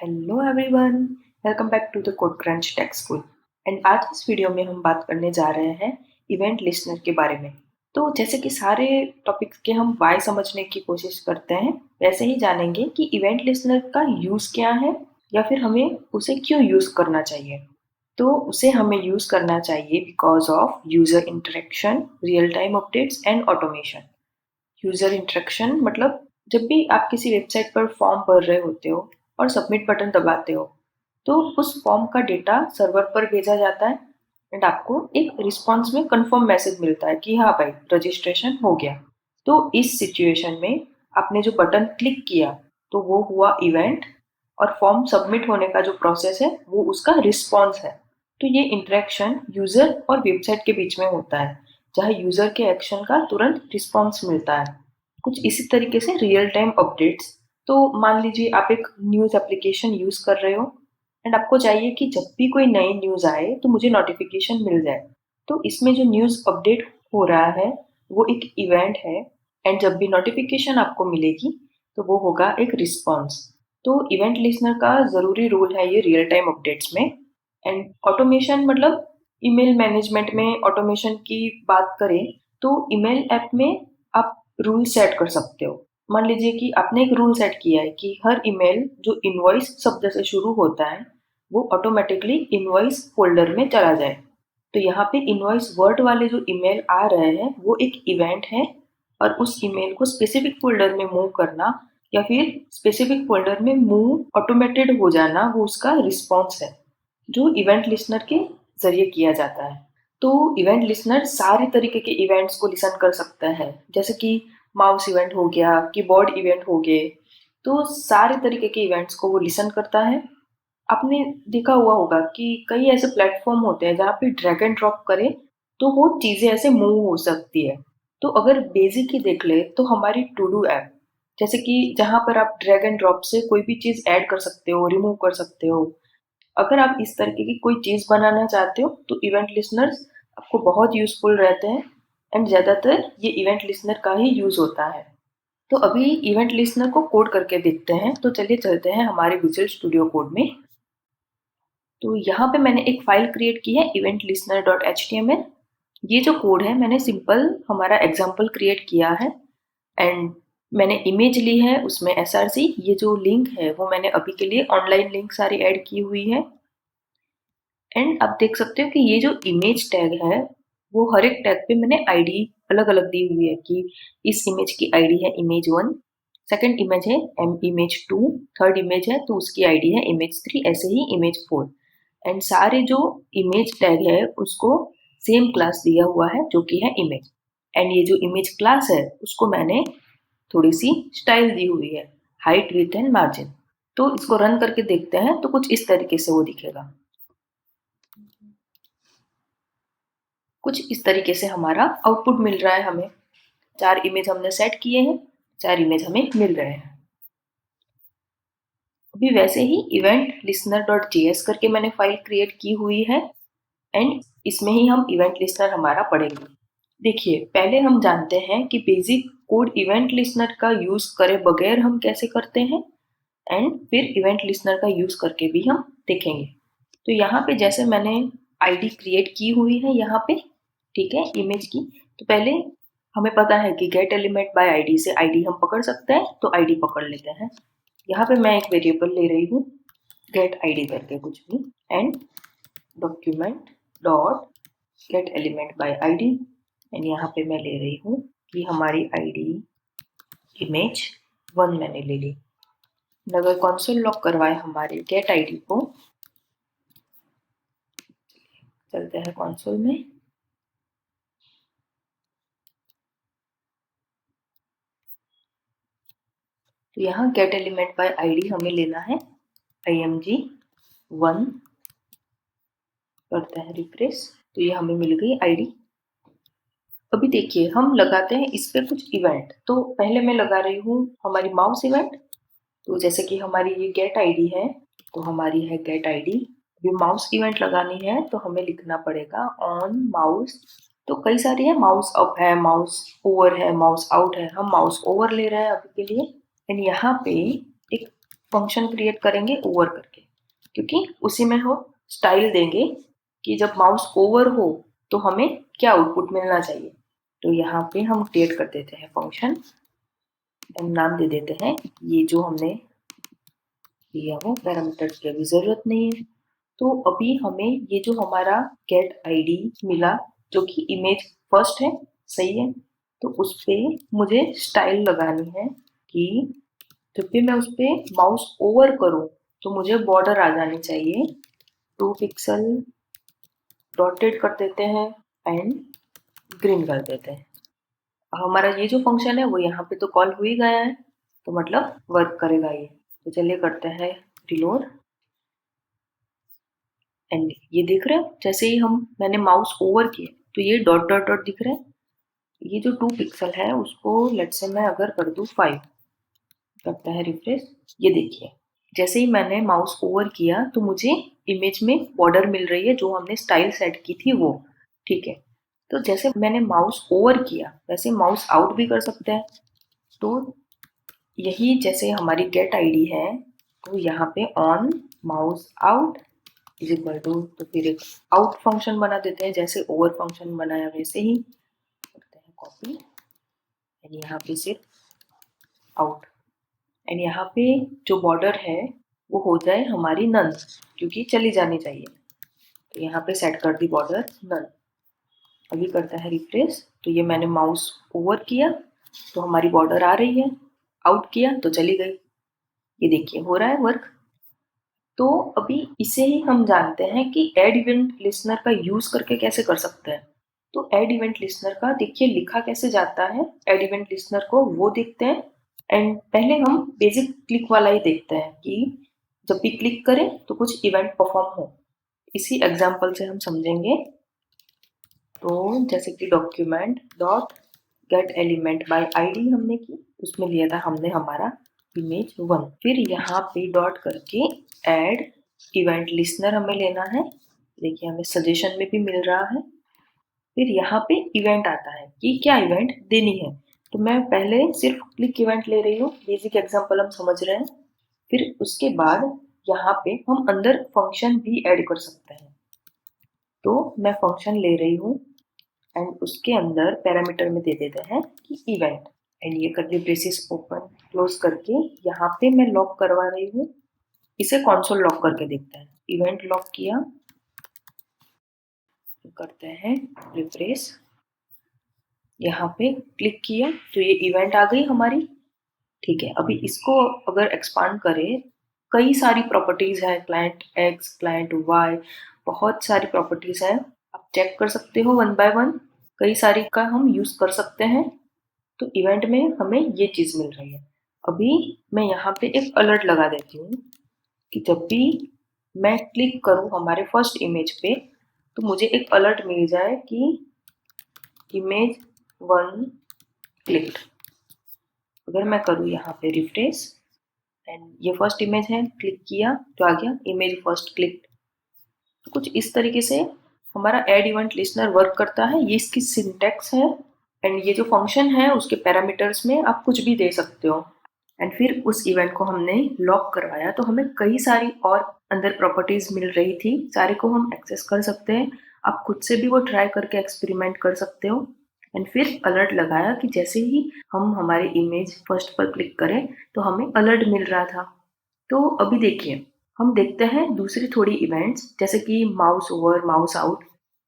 Hello everyone, welcome back to the Code Crunch Tech School. And आज इस video में हम बात करने जा रहे हैं इवेंट लिस्नर के बारे में। तो जैसे कि सारे टॉपिक्स के हम वाई समझने की कोशिश करते हैं, वैसे ही जानेंगे कि इवेंट लिस्नर का यूज़ क्या है या फिर हमें उसे क्यों यूज़ करना चाहिए। तो उसे हमें यूज़ करना चाहिए because of user interaction, real time updates and automation. User interaction मतलब जब भी आप किसी वेबसाइट पर फॉर्म भर रहे होते हो और सबमिट बटन दबाते हो, तो उस फॉर्म का डेटा सर्वर पर भेजा जाता है एंड आपको एक रिस्पॉन्स में कंफर्म मैसेज मिलता है कि हाँ भाई, रजिस्ट्रेशन हो गया। तो इस सिचुएशन में आपने जो बटन क्लिक किया तो वो हुआ इवेंट, और फॉर्म सबमिट होने का जो प्रोसेस है वो उसका रिस्पॉन्स है। तो ये इंटरेक्शन यूज़र और वेबसाइट के बीच में होता है, जहाँ यूज़र के एक्शन का तुरंत रिस्पॉन्स मिलता है। कुछ इसी तरीके से रियल टाइम अपडेट्स। तो मान लीजिए आप एक न्यूज़ एप्लीकेशन यूज़ कर रहे हो एंड आपको चाहिए कि जब भी कोई नई न्यूज़ आए तो मुझे नोटिफिकेशन मिल जाए। तो इसमें जो न्यूज़ अपडेट हो रहा है वो एक इवेंट है, एंड जब भी नोटिफिकेशन आपको मिलेगी तो वो होगा एक रिस्पॉन्स। तो इवेंट लिसनर का ज़रूरी रोल है ये रियल टाइम अपडेट्स में। एंड ऑटोमेशन मतलब ईमेल मैनेजमेंट में ऑटोमेशन की बात करें तो ईमेल ऐप में आप रूल सेट कर सकते हो। मान लीजिए कि आपने एक रूल सेट किया है कि हर ईमेल जो इनवॉइस शब्द से शुरू होता है वो ऑटोमेटिकली इनवॉइस फोल्डर में चला जाए। तो यहाँ पे इनवॉइस वर्ड वाले जो ईमेल आ रहे हैं वो एक इवेंट है, और उस ईमेल को स्पेसिफिक फोल्डर में मूव करना या फिर स्पेसिफिक फोल्डर में मूव ऑटोमेटेड हो जाना वो उसका रिस्पॉन्स है, जो इवेंट लिसनर के जरिए किया जाता है। तो इवेंट लिसनर सारे तरीके के इवेंट्स को लिसन कर सकता है, जैसे कि माउस इवेंट हो गया, कीबोर्ड इवेंट हो गए। तो सारे तरीके के इवेंट्स को वो लिसन करता है। आपने देखा हुआ होगा कि कई ऐसे प्लेटफॉर्म होते हैं जहाँ पे ड्रैग एंड ड्रॉप करें तो वो चीज़ें ऐसे मूव हो सकती है। तो अगर बेसिक ही देख ले तो हमारी टू डू ऐप, जैसे कि जहाँ पर आप ड्रैग एंड ड्रॉप से कोई भी चीज़ ऐड कर सकते हो, रिमूव कर सकते हो। अगर आप इस तरीके की कोई चीज़ बनाना चाहते हो तो इवेंट लिसनर्स आपको बहुत यूज़फुल रहते हैं, एंड ज़्यादातर ये इवेंट लिसनर का ही यूज़ होता है। तो अभी इवेंट लिसनर को कोड करके देखते हैं। तो चलिए चलते हैं हमारे विजुअल स्टूडियो कोड में। तो यहाँ पे मैंने एक फाइल क्रिएट की है eventlistener.html। ये जो कोड है मैंने सिंपल हमारा एग्जाम्पल क्रिएट किया है, एंड मैंने इमेज ली है उसमें src। ये जो लिंक है वो मैंने अभी के लिए ऑनलाइन लिंक सारी ऐड की हुई है। एंड आप देख सकते हो कि ये जो इमेज टैग है वो हर एक टैग पे मैंने आईडी अलग अलग दी हुई है कि इस इमेज की आईडी है इमेज 1, सेकंड इमेज है इमेज 2, थर्ड इमेज है तो उसकी आईडी है इमेज 3, ऐसे ही इमेज 4। एंड सारे जो इमेज टैग है उसको सेम क्लास दिया हुआ है जो कि है इमेज। एंड ये जो इमेज क्लास है उसको मैंने थोड़ी सी स्टाइल दी हुई है, हाइट विड्थ एंड मार्जिन। तो इसको रन करके देखते हैं तो कुछ इस तरीके से वो दिखेगा। कुछ इस तरीके से हमारा आउटपुट मिल रहा है हमें। 4 इमेज हमने सेट किए हैं, 4 इमेज हमें मिल रहे हैं। अभी वैसे ही इवेंट लिसनर डॉट जेएस करके मैंने फाइल क्रिएट की हुई है, एंड इसमें ही हम इवेंट लिसनर हमारा पढ़ेंगे। देखिए, पहले हम जानते हैं कि बेसिक कोड इवेंट लिसनर का यूज करे बगैर हम कैसे करते हैं, एंड फिर इवेंट लिसनर का यूज करके भी हम देखेंगे। तो यहाँ पे जैसे मैंने आईडी क्रिएट की हुई है यहाँ पे, ठीक है, इमेज की। तो पहले हमें पता है कि गेट एलिमेंट बाय आईडी से आईडी हम पकड़ सकते हैं, तो आईडी पकड़ लेते हैं। यहाँ पे मैं एक वेरिएबल ले रही हूँ गेट आईडी करके कुछ भी, and document dot gate element by ID. And यहाँ पे मैं ले रही हूँ कि हमारी आईडी इमेज 1 मैंने ले ली। अगर कंसोल लॉग करवाए हमारे गेट आईडी को, चलते हैं कंसोल में। तो यहाँ गेट एलिमेंट बाय आईडी हमें लेना है img1। करते हैं रिफ्रेश, तो ये हमें मिल गई आईडी। अभी देखिए हम लगाते हैं इस पे कुछ इवेंट। तो पहले मैं लगा रही हूँ हमारी माउस इवेंट। तो जैसे कि हमारी ये गेट आईडी है तो हमारी है गेट आईडी। अभी माउस इवेंट लगानी है तो हमें लिखना पड़ेगा ऑन माउस। तो कई सारी है, माउस अप है, माउस ओवर है, माउस आउट है। हम माउस ओवर ले रहे हैं अभी के लिए। एंड यहाँ पे एक फंक्शन क्रिएट करेंगे ओवर करके, क्योंकि उसी में हम स्टाइल देंगे कि जब माउस ओवर हो तो हमें क्या आउटपुट मिलना चाहिए। तो यहाँ पे हम क्रिएट कर देते हैं फंक्शन एंड नाम दे देते हैं, ये जो हमने दिया वो पैरामीटर्स की अभी ज़रूरत नहीं है। तो अभी हमें ये जो हमारा गेट आईडी मिला जो कि इमेज फर्स्ट है, सही है, तो उस पे मुझे स्टाइल लगानी है कि जब भी मैं उस पे माउस ओवर करूँ तो मुझे बॉर्डर आ जानी चाहिए। 2 पिक्सल डॉटेड कर देते हैं एंड ग्रीन कर देते हैं। हमारा ये जो फंक्शन है वो यहाँ पे तो कॉल हो ही गया है, तो मतलब वर्क करेगा ये। तो चलिए करते हैं रिलोड एंड ये दिख रहा है जैसे ही मैंने माउस ओवर किया तो ये डॉट डॉट डॉट दिख रहा है। ये जो 2 पिक्सल है उसको लेट्स से मैं अगर कर दूँ 5, करता है रिफ्रेश, ये देखिए जैसे ही मैंने माउस ओवर किया तो मुझे इमेज में बॉर्डर मिल रही है जो हमने स्टाइल सेट की थी वो, ठीक है। तो जैसे मैंने माउस ओवर किया वैसे माउस आउट भी कर सकते हैं। तो यही जैसे हमारी गेट आईडी है तो यहाँ पे on mouse out is equal to, तो फिर एक आउट फंक्शन बना देते हैं जैसे ओवर फंक्शन बनाया वैसे ही करते हैं कॉपी एंड यहाँ पे सिर्फ आउट एंड यहाँ पे जो बॉर्डर है वो हो जाए हमारी नन, क्योंकि चली जानी चाहिए। तो यहाँ पे सेट कर दी बॉर्डर नन। अभी करता है रिफ्रेश, तो ये मैंने माउस ओवर किया तो हमारी बॉर्डर आ रही है, आउट किया तो चली गई। ये देखिए हो रहा है वर्क। तो अभी इसे ही हम जानते हैं कि एड इवेंट लिस्नर का यूज करके कैसे कर सकते हैं। तो एड इवेंट लिस्नर का देखिए लिखा कैसे जाता है, एड इवेंट लिस्नर को वो देखते हैं एंड पहले हम बेसिक क्लिक वाला ही देखते हैं कि जब भी क्लिक करें तो कुछ इवेंट परफॉर्म हो। इसी एग्जांपल से हम समझेंगे। तो जैसे कि document dot gate element by ID हमने की, उसमें लिया था हमने हमारा इमेज 1। फिर यहाँ पे डॉट करके ऐड इवेंट लिस्नर हमें लेना है, देखिए हमें सजेशन में भी मिल रहा है। फिर यहाँ पे इवेंट आता है कि क्या इवेंट देनी है, तो मैं पहले सिर्फ क्लिक इवेंट ले रही हूँ, बेसिक एग्जांपल हम समझ रहे हैं। फिर उसके बाद यहाँ पे हम अंदर फंक्शन भी ऐड कर सकते हैं। तो मैं फंक्शन ले रही हूँ एंड उसके अंदर पैरामीटर में दे देते हैं कि इवेंट एंड ये कर्ली ब्रेसेस ओपन क्लोज करके यहाँ पे मैं लॉक करवा रही हूँ। इसे कंसोल लॉक करके देखते हैं। इवेंट लॉक किया, तो करते हैं रिफ्रेश, यहाँ पे क्लिक किया तो ये इवेंट आ गई हमारी, ठीक है। अभी इसको अगर एक्सपांड करें, कई सारी प्रॉपर्टीज है, क्लाइंट एक्स क्लाइंट वाई, बहुत सारी प्रॉपर्टीज है, आप चेक कर सकते हो वन बाय वन, कई सारी का हम यूज कर सकते हैं। तो इवेंट में हमें ये चीज मिल रही है। अभी मैं यहाँ पे एक अलर्ट लगा देती हूँ कि जब भी मैं क्लिक करूँ हमारे फर्स्ट इमेज पे तो मुझे एक अलर्ट मिल जाए कि इमेज 1 क्लिक्ड। अगर मैं करूँ यहाँ पे रिफ्रेश एंड ये फर्स्ट इमेज है, क्लिक किया तो आ गया इमेज फर्स्ट क्लिक्ड। तो कुछ इस तरीके से हमारा एड इवेंट लिस्नर वर्क करता है। ये इसकी सिंटैक्स है एंड ये जो फंक्शन है उसके पैरामीटर्स में आप कुछ भी दे सकते हो। एंड फिर उस इवेंट को हमने लॉक करवाया तो हमें कई सारी और अंदर प्रॉपर्टीज मिल रही थी, सारे को हम एक्सेस कर सकते हैं। आप खुद से भी वो ट्राई करके एक्सपेरिमेंट कर सकते हो। एंड फिर अलर्ट लगाया कि जैसे ही हम हमारे इमेज फर्स्ट पर क्लिक करें तो हमें अलर्ट मिल रहा था। तो अभी देखिए हम देखते हैं दूसरी थोड़ी इवेंट्स जैसे कि माउस ओवर माउस आउट।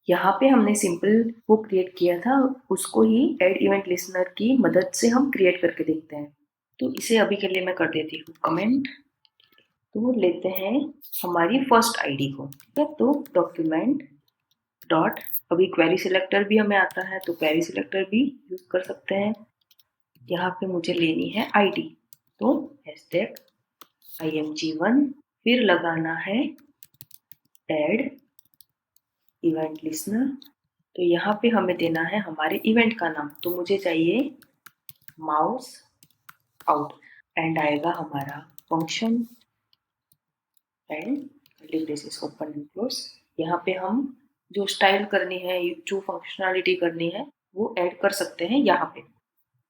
यहाँ पे हमने सिंपल वो क्रिएट किया था, उसको ही एड इवेंट लिसनर की मदद से हम क्रिएट करके देखते हैं। तो इसे अभी के लिए मैं कर देती हूँ कमेंट। तो लेते हैं हमारी फर्स्ट आईडी को, ठीक है। तो डॉक्यूमेंट डॉट, अभी क्वेरी सिलेक्टर भी हमें आता है तो क्वेरी सिलेक्टर भी यूज कर सकते हैं। यहाँ पे मुझे लेनी है आईडी, तो हैशटैग img1, फिर लगाना है एड इवेंट लिसनर। तो यहाँ पे हमें देना है हमारे इवेंट का नाम, तो मुझे चाहिए माउस आउट एंड आएगा हमारा function and curly braces open and close. यहाँ पे हम जो स्टाइल करनी है, जो फंक्शनैलिटी करनी है वो ऐड कर सकते हैं यहाँ पे।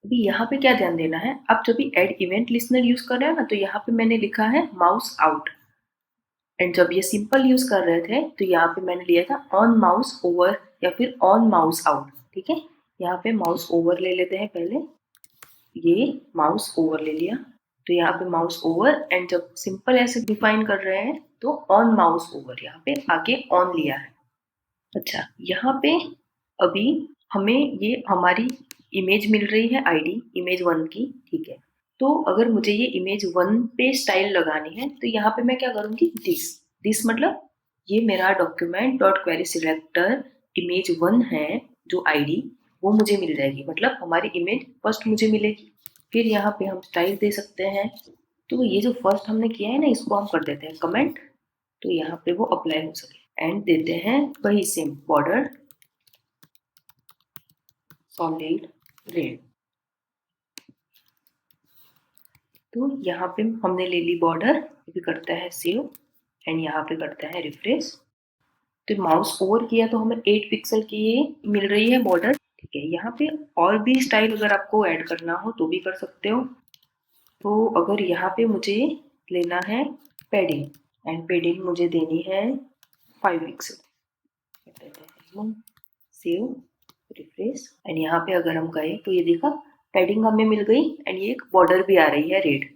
अभी यहाँ पे क्या ध्यान देना है, आप जब भी ऐड इवेंट लिस्नर यूज कर रहे हैं ना, तो यहाँ पे मैंने लिखा है माउस आउट, एंड जब ये सिंपल यूज कर रहे थे तो यहाँ पे मैंने लिया था ऑन माउस ओवर या फिर ऑन माउस आउट। ठीक है, यहाँ पे माउस ओवर ले लेते हैं पहले, ये माउस ओवर ले लिया, तो यहाँ पे माउस ओवर, एंड जब सिंपल ऐसे डिफाइन कर रहे हैं तो ऑन माउस ओवर, यहाँ पे आगे ऑन लिया है। अच्छा, यहाँ पे अभी हमें ये हमारी इमेज मिल रही है आईडी इमेज 1 की। ठीक है, तो अगर मुझे ये इमेज 1 पे स्टाइल लगानी है तो यहाँ पे मैं क्या करूँगी, दिस दिस मतलब ये मेरा document dot query selector image 1 है जो आईडी, वो मुझे मिल जाएगी, मतलब हमारी इमेज फर्स्ट मुझे मिलेगी। फिर यहाँ पे हम स्टाइल दे सकते हैं, तो ये जो फर्स्ट हमने किया है ना, इसको हम कर देते हैं कमेंट, तो यहाँ पे वो अप्लाई हो सके, एंड देते हैं वही सेम बॉर्डर सॉलिड रेड। तो यहाँ पे हमने ले ली बॉर्डर, अभी करता है सेव, एंड यहाँ पे करता है रिफ्रेश। तो माउस ओवर किया तो हमें 8 पिक्सल की ये मिल रही है बॉर्डर। ठीक है, यहाँ पे और भी स्टाइल अगर आपको ऐड करना हो तो भी कर सकते हो। तो अगर यहाँ पे मुझे लेना है पैडिंग, एंड पैडिंग मुझे देनी है 5 पिक्सल, सेव रिफ्रेश, एंड यहाँ पे अगर हम गए तो ये देखा पैडिंग हमें मिल गई, एंड ये एक बॉर्डर भी आ रही है रेड।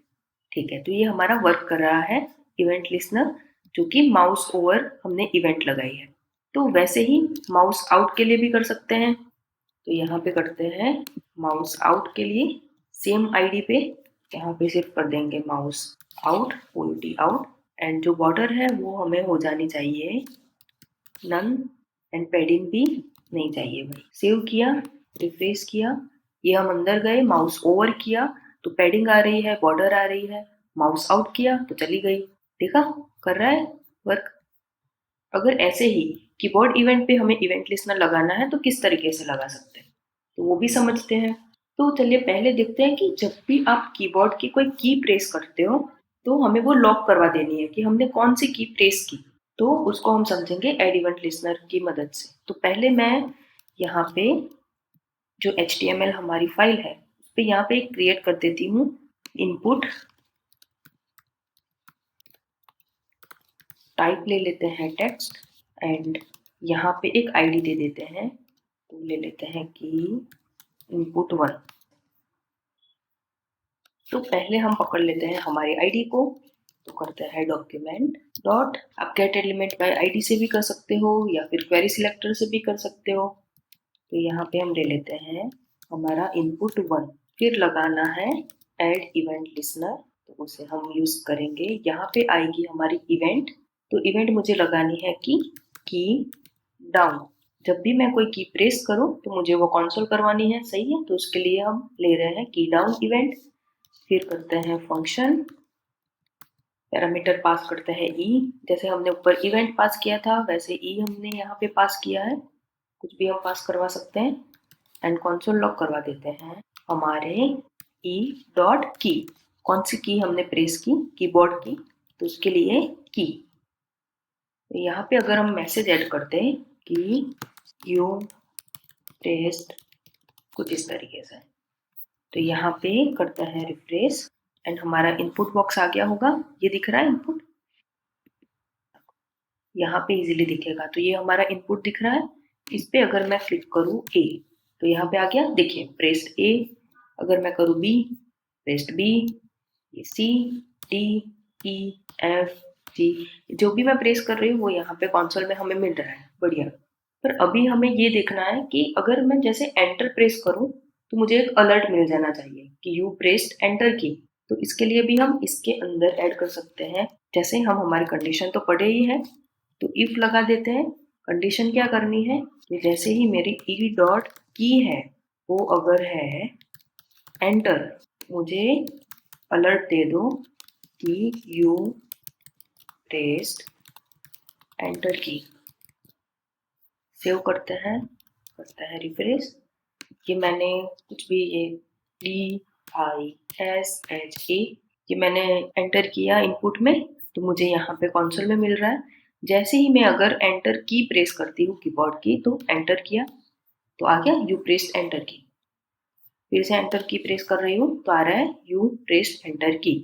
ठीक है, तो ये हमारा वर्क कर रहा है इवेंट लिस्नर, जो कि माउस ओवर हमने इवेंट लगाई है। तो वैसे ही माउस आउट के लिए भी कर सकते हैं, तो यहाँ पे करते हैं माउस आउट के लिए सेम आईडी पे यहाँ पे सिर्फ कर देंगे mouse out, OUT out, and जो बॉर्डर है वो हमें हो जानी चाहिए नन, एंड पैडिंग भी नहीं चाहिए भाई। सेव किया, रिफ्रेश किया, ये हम अंदर गए, माउस ओवर किया तो पैडिंग आ रही है, बॉर्डर आ रही है, माउस आउट किया तो चली गई। देखा, कर रहा है वर्क। अगर ऐसे ही कीबोर्ड इवेंट पे हमें इवेंट लिस्नर लगाना है तो किस तरीके से लगा सकते हैं, तो वो भी समझते हैं। तो चलिए पहले देखते हैं कि जब भी आप कीबोर्ड की कोई की प्रेस करते हो तो हमें वो लॉक करवा देनी है कि हमने कौन सी की प्रेस की, तो उसको हम समझेंगे एड इवेंट लिस्नर की मदद से। तो पहले मैं यहाँ पे जो HTML हमारी फाइल है उस पे यहाँ पे क्रिएट कर देती हूँ इनपुट, टाइप ले लेते हैं टेक्स्ट, एंड यहाँ पे एक आईडी दे देते हैं, तो ले लेते हैं कि इनपुट 1। तो पहले हम पकड़ लेते हैं हमारी आईडी को, तो करते हैं डॉक्यूमेंट डॉट, आप गेट एलिमेंट बाय आईडी से भी कर सकते हो या फिर क्वेरी सिलेक्टर से भी कर सकते हो। तो यहाँ पे हम ले लेते हैं हमारा इनपुट 1, फिर लगाना है ऐड इवेंट लिस्नर, तो उसे हम यूज करेंगे। यहाँ पे आएगी हमारी इवेंट, तो इवेंट मुझे लगानी है की डाउन, जब भी मैं कोई की प्रेस करूँ तो मुझे वो कंसोल करवानी है, सही है, तो उसके लिए हम ले रहे हैं की डाउन इवेंट। फिर करते हैं फंक्शन, पैरामीटर पास करते हैं ई, जैसे हमने ऊपर इवेंट पास किया था वैसे ई हमने यहाँ पे पास किया है, कुछ भी हम पास करवा सकते हैं, एंड कंसोल लॉग करवा देते हैं हमारे ई डॉट की, कौन सी की हमने प्रेस की, कीबोर्ड की, तो उसके लिए की। तो यहाँ पे अगर हम मैसेज ऐड करते हैं कि यू टेस्ट कुछ इस तरीके से, तो यहाँ पे करता है रिफ्रेश, एंड हमारा इनपुट बॉक्स आ गया होगा, ये दिख रहा है इनपुट, यहाँ पे इजीली दिखेगा, तो ये हमारा इनपुट दिख रहा है। इस पे अगर मैं क्लिक करूँ ए, तो यहाँ पे आ गया, देखिए प्रेस्ड ए, अगर मैं करूँ बी, प्रेस्ड बी, ये C D E F G, जो भी मैं प्रेस कर रही हूँ वो यहाँ पे कंसोल में हमें मिल रहा है, बढ़िया। पर अभी हमें ये देखना है कि अगर मैं जैसे एंटर प्रेस करूँ तो मुझे एक अलर्ट मिल जाना चाहिए कि यू प्रेस्ड एंटर की, तो इसके लिए भी हम इसके अंदर ऐड कर सकते हैं। जैसे हम हमारी कंडीशन तो पढ़े ही है, तो इफ लगा देते हैं, कंडीशन क्या करनी है कि जैसे ही मेरी ई डॉट की है वो अगर है एंटर, मुझे अलर्ट दे दो कि यू प्रेस्ड एंटर की। सेव करते हैं, करता है रिफ्रेश, ये मैंने कुछ भी ये DISHA ये मैंने एंटर किया इनपुट में, तो मुझे यहाँ पे कंसोल में मिल रहा है। जैसे ही मैं अगर एंटर की प्रेस करती हूँ कीबोर्ड की, तो एंटर किया तो आ गया यू प्रेस्ड एंटर की। फिर से एंटर की प्रेस कर रही हूँ तो आ रहा है यू प्रेस्ड एंटर की।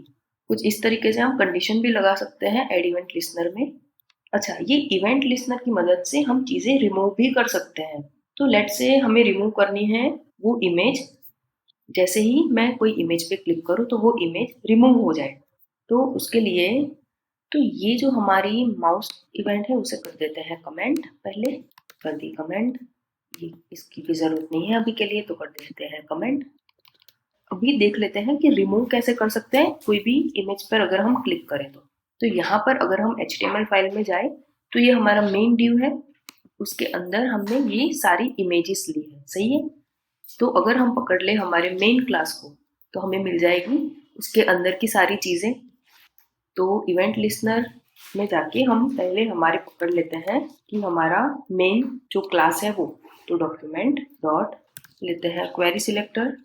कुछ इस तरीके से हम कंडीशन भी लगा सकते हैं ऐड इवेंट लिस्नर में। अच्छा, ये इवेंट लिस्नर की मदद से हम चीजें रिमूव भी कर सकते हैं। तो लेट से हमें रिमूव करनी है वो इमेज, जैसे ही मैं कोई इमेज पे क्लिक करूँ तो वो इमेज रिमूव हो जाए। तो उसके लिए तो ये जो हमारी माउस इवेंट है उसे कर देते हैं कमेंट, पहले कर दी कमेंट, ये इसकी भी जरूरत नहीं है अभी के लिए, तो कर देते हैं कमेंट। अभी देख लेते हैं कि रिमूव कैसे कर सकते हैं कोई भी इमेज पर अगर हम क्लिक करें तो यहाँ पर अगर हम HTML फाइल में जाए तो ये हमारा मेन डिव है, उसके अंदर हमने ये सारी इमेजेस ली है, सही है। तो अगर हम पकड़ ले हमारे मेन क्लास को तो हमें मिल जाएगी उसके अंदर की सारी चीजें। तो इवेंट लिस्नर में जाके हम पहले हमारे पकड़ लेते हैं कि हमारा मेन जो क्लास है वो, तो डॉक्यूमेंट डॉट लेते हैं क्वेरी सिलेक्टर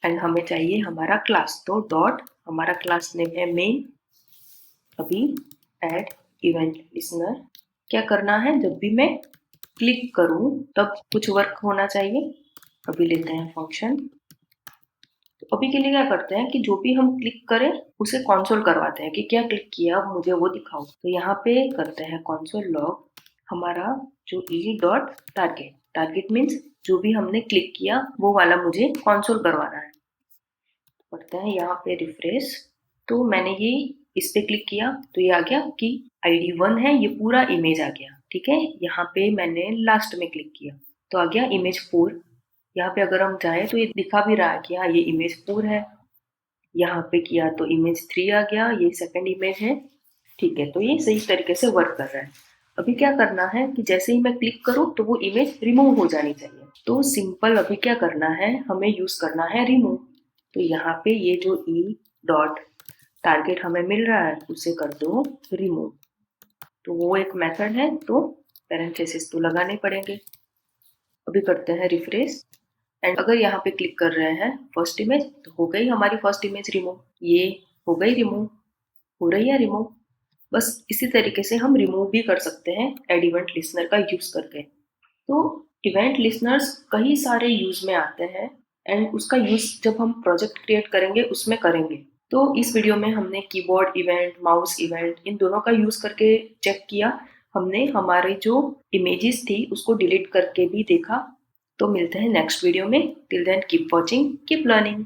एंड हमें चाहिए हमारा क्लास, तो डॉट हमारा क्लास नेम है मेन। अभी ऐड इवेंट लिस्नर क्या करना है, जब भी मैं क्लिक करूं तब कुछ वर्क होना चाहिए। अभी लेते हैं फंक्शन। तो अभी के लिए क्या करते हैं कि जो भी हम क्लिक करें उसे कॉन्सोल करवाते हैं कि क्या क्लिक किया मुझे वो दिखाओ। तो यहाँ पे करते हैं कॉन्सोल लॉग हमारा जो E dot target, target means जो भी हमने क्लिक किया वो वाला मुझे कॉन्सोल करवाना है। करते हैं यहाँ पे रिफ्रेश, तो मैंने ये इस पे क्लिक किया तो ये आ गया कि ID1 है, ये पूरा इमेज आ गया। ठीक है, यहाँ पे मैंने लास्ट में क्लिक किया तो आ गया इमेज 4। यहाँ पे अगर हम चाहे तो ये दिखा भी रहा है कि हाँ ये इमेज 4 है। यहाँ पे किया तो इमेज 3 आ गया, ये सेकंड इमेज है। ठीक है, तो ये सही तरीके से वर्क कर रहा है। अभी क्या करना है कि जैसे ही मैं क्लिक करूँ तो वो इमेज रिमूव हो जानी चाहिए। तो सिंपल अभी क्या करना है, हमें यूज करना है रिमूव। तो यहाँ पे ये जो ई डॉट टारगेट हमें मिल रहा है उसे कर दो रिमूव। तो वो एक मेथड है, तो पैरेंथेसिस तो लगाने पड़ेंगे। अभी करते हैं रिफ्रेश एंड अगर यहाँ पे क्लिक कर रहे हैं फर्स्ट इमेज तो हो गई हमारी फर्स्ट इमेज रिमूव, ये हो गई रिमूव, हो रही है रिमूव। बस इसी तरीके से हम रिमूव भी कर सकते हैं एड इवेंट लिस्नर का यूज करके। तो इवेंट लिस्नर्स कई सारे यूज में आते हैं एंड उसका यूज जब हम प्रोजेक्ट क्रिएट करेंगे उसमें करेंगे। तो इस वीडियो में हमने कीबोर्ड इवेंट, माउस इवेंट, इन दोनों का यूज करके चेक किया। हमने हमारे जो इमेजेस थी उसको डिलीट करके भी देखा। तो मिलते हैं नेक्स्ट वीडियो में। Till then keep watching, keep learning.